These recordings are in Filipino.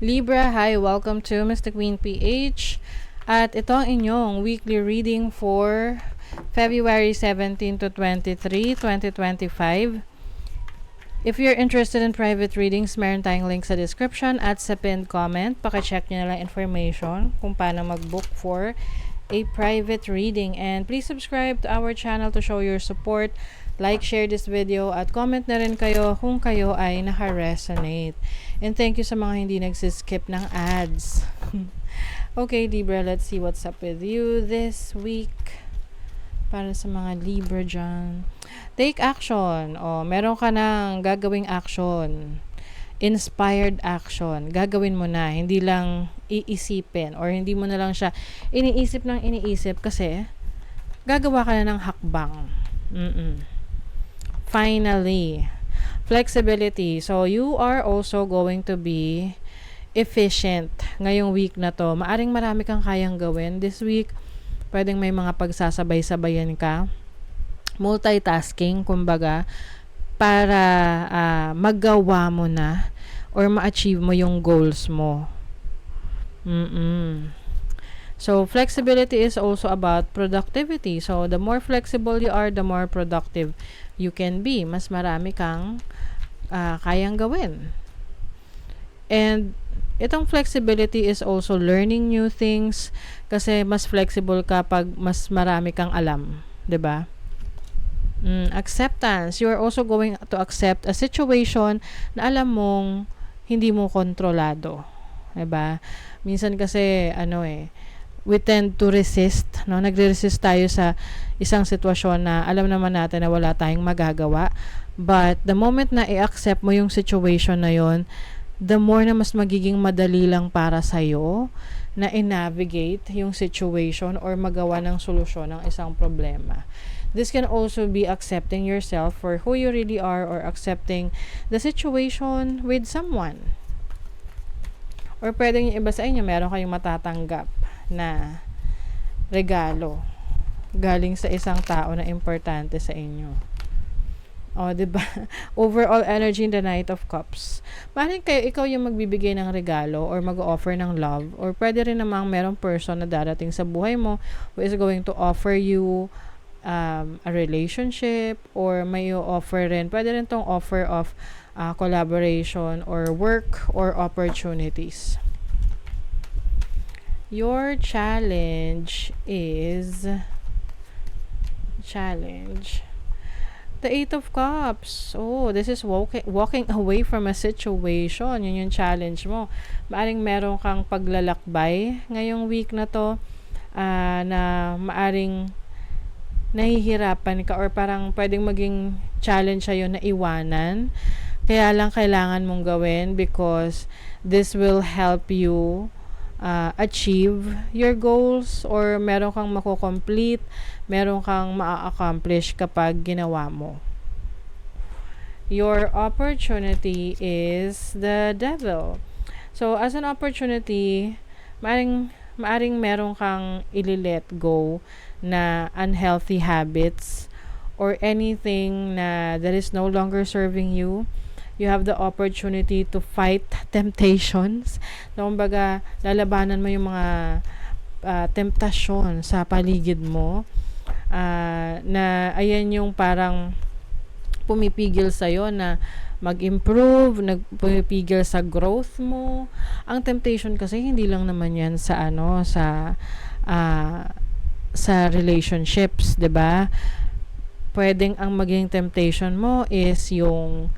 Libra, hi! Welcome to Mr. Queen PH. At ito ang inyong weekly reading for February 17 to 23, 2025. If you're interested in private readings, meron tayong link sa description at sa pinned comment. Pakicheck nyo na lang information kung paano mag-book for a private reading. And please subscribe to our channel to show your support. Like, share this video, at comment na rin kayo kung kayo ay naka-resonate. And thank you sa mga hindi nagsiskip ng ads. Okay, Libra, let's see what's up with you this week. Para sa mga Libra dyan. Take action. O, meron ka ng gagawing action. Inspired action. Gagawin mo na. Hindi lang iisipin. Or hindi mo na lang siya iniisip kasi gagawa ka na ng hakbang. Finally, flexibility. So, you are also going to be efficient ngayong week na to. Maaring marami kang kayang gawin this week. Pwedeng may mga pagsasabay-sabayan ka. Multitasking, kumbaga, para magawa mo na or ma-achieve mo yung goals mo. So, flexibility is also about productivity. So, the more flexible you are, the more productive you can be. Mas marami kang kayang gawin. And itong flexibility is also learning new things kasi mas flexible ka pag mas marami kang alam. 'Di ba? Acceptance. You are also going to accept a situation na alam mong hindi mo kontrolado. 'Di ba? Minsan kasi we tend to resist, no? Nagre-resist tayo sa isang sitwasyon na alam naman natin na wala tayong magagawa. But the moment na i-accept mo yung situation na yon, the more na mas magiging madali lang para sa'yo na i-navigate yung situation or magawa ng solusyon ng isang problema. This can also be accepting yourself for who you really are or accepting the situation with someone. Or pwedeng yung iba sa inyo, meron kayong matatanggap na regalo galing sa isang tao na importante sa inyo. O, diba? Overall energy in the Knight of Cups. Maaaring ikaw yung magbibigay ng regalo or mag-offer ng love, or pwede rin namang merong person na darating sa buhay mo who is going to offer you a relationship, or may offer rin, pwede rin tong offer of collaboration or work or opportunities. Your challenge is the Eight of Cups. Oh, this is walking away from a situation. Yun yung challenge mo. Maaring meron kang paglalakbay ngayong week na to, na maaring nahihirapan ka or parang pwedeng maging challenge sa'yo na iwanan. Kaya lang kailangan mong gawin because this will help you achieve your goals, or meron kang mako-complete, meron kang ma-accomplish kapag ginawa mo. Your opportunity is the Devil. So, as an opportunity, maaring meron kang ili-let go na unhealthy habits or anything that is no longer serving you. You have the opportunity to fight temptations. So, kumbaga, lalabanan mo yung mga temptasyon sa paligid mo, na ayan yung parang pumipigil sa'yo na mag-improve, pumipigil sa growth mo. Ang temptation kasi hindi lang naman yan sa sa relationships, 'di ba? Pwedeng ang maging temptation mo is yung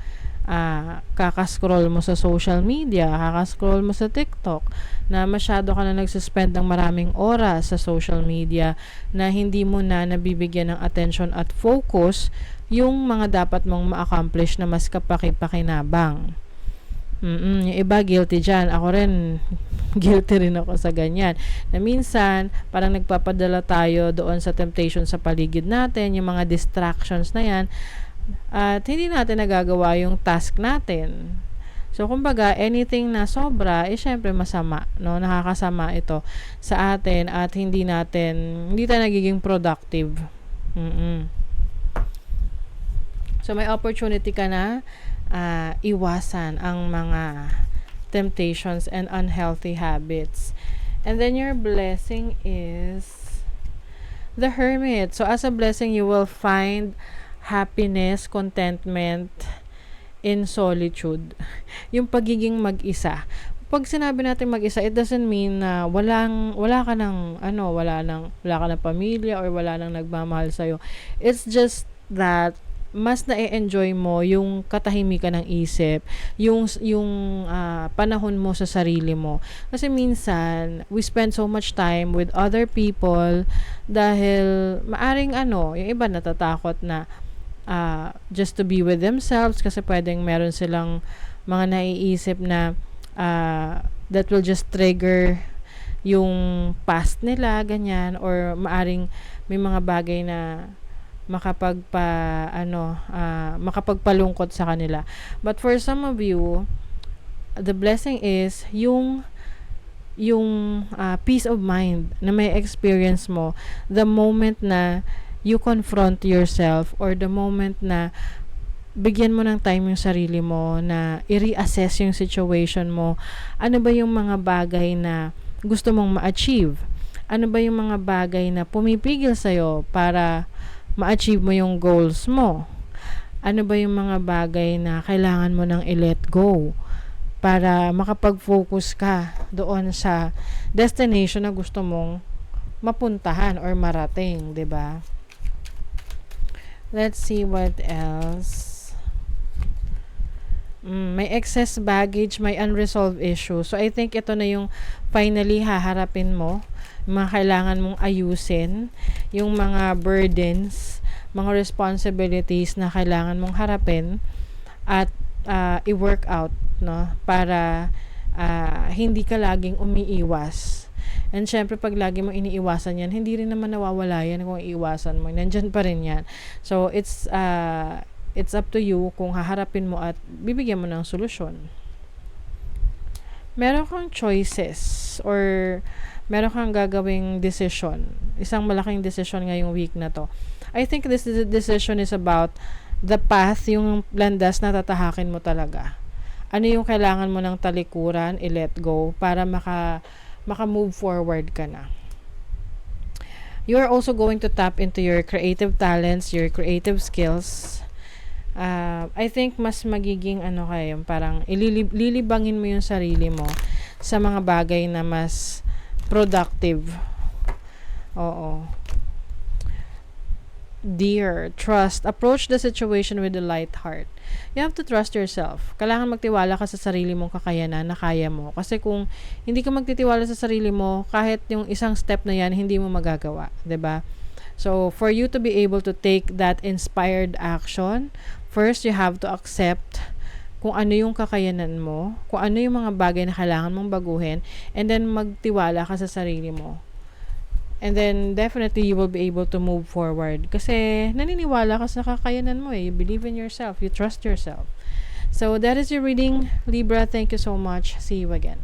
kakascroll mo sa social media, kakascroll mo sa TikTok, na masyado ka na nagsuspend ng maraming oras sa social media na hindi mo na nabibigyan ng attention at focus yung mga dapat mong ma-accomplish na mas kapaki-pakinabang. Yung iba guilty dyan. Ako rin, guilty rin ako sa ganyan. Na minsan, parang nagpapadala tayo doon sa temptation sa paligid natin, yung mga distractions na yan, at hindi natin nagagawa yung task natin. So, kumbaga, anything na sobra, syempre masama, no? Nakakasama ito sa atin at hindi tayo nagiging productive. So, may opportunity ka na iwasan ang mga temptations and unhealthy habits. And then your blessing is the Hermit. So as a blessing, you will find happiness, contentment in solitude. Yung pagiging mag-isa. Pag sinabi natin mag-isa, it doesn't mean na wala ka ng wala ka ng pamilya or wala nang nagmamahal sa iyo. It's just that mas na-enjoy mo yung katahimikan ng isip, yung panahon mo sa sarili mo. Kasi minsan, we spend so much time with other people dahil maaring yung iba natatakot na just to be with themselves kasi pwedeng meron silang mga naiisip na that will just trigger yung past nila, ganyan, or maaring may mga bagay na makapagpalungkot sa kanila. But for some of you, the blessing is yung peace of mind na may experience mo the moment na you confront yourself, or the moment na bigyan mo ng time yung sarili mo na i-reassess yung situation mo. Ano ba yung mga bagay na gusto mong ma-achieve? Ano ba yung mga bagay na pumipigil sa'yo para ma-achieve mo yung goals mo? Ano ba yung mga bagay na kailangan mo nang i-let go para makapag-focus ka doon sa destination na gusto mong mapuntahan or marating, 'di ba? Let's see what else. May excess baggage, may unresolved issue. So I think ito na yung finally haharapin mo, mga kailangan mong ayusin, yung mga burdens, mga responsibilities na kailangan mong harapin at i-work out, no, para hindi ka laging umiiwas. And syempre pag lagi mo iniiwasan yan, hindi rin naman nawawala yan kung iiwasan mo. Nandyan pa rin yan. So it's up to you kung haharapin mo at bibigyan mo ng solusyon. Meron kang choices or meron kang gagawing decision. Isang malaking decision ngayong week na to. I think this decision is about the path, yung landas na tatahakin mo talaga. Ano yung kailangan mo ng talikuran, i-let go para maka-move forward ka na. You are also going to tap into your creative talents, your creative skills. I think mas magiging parang lilibangin mo yung sarili mo sa mga bagay na mas productive. Oo. Dear, trust. Approach the situation with a light heart. You have to trust yourself. Kailangan magtiwala ka sa sarili mong kakayanan na kaya mo. Kasi kung hindi ka magtitiwala sa sarili mo, kahit yung isang step na yan, hindi mo magagawa. 'Di ba? So, for you to be able to take that inspired action, first, you have to accept kung ano yung kakayanan mo, kung ano yung mga bagay na kailangan mong baguhin, and then magtiwala ka sa sarili mo. And then, definitely, you will be able to move forward. Kasi, naniniwala ka sa kakayanan mo eh. You believe in yourself. You trust yourself. So, that is your reading, Libra. Thank you so much. See you again.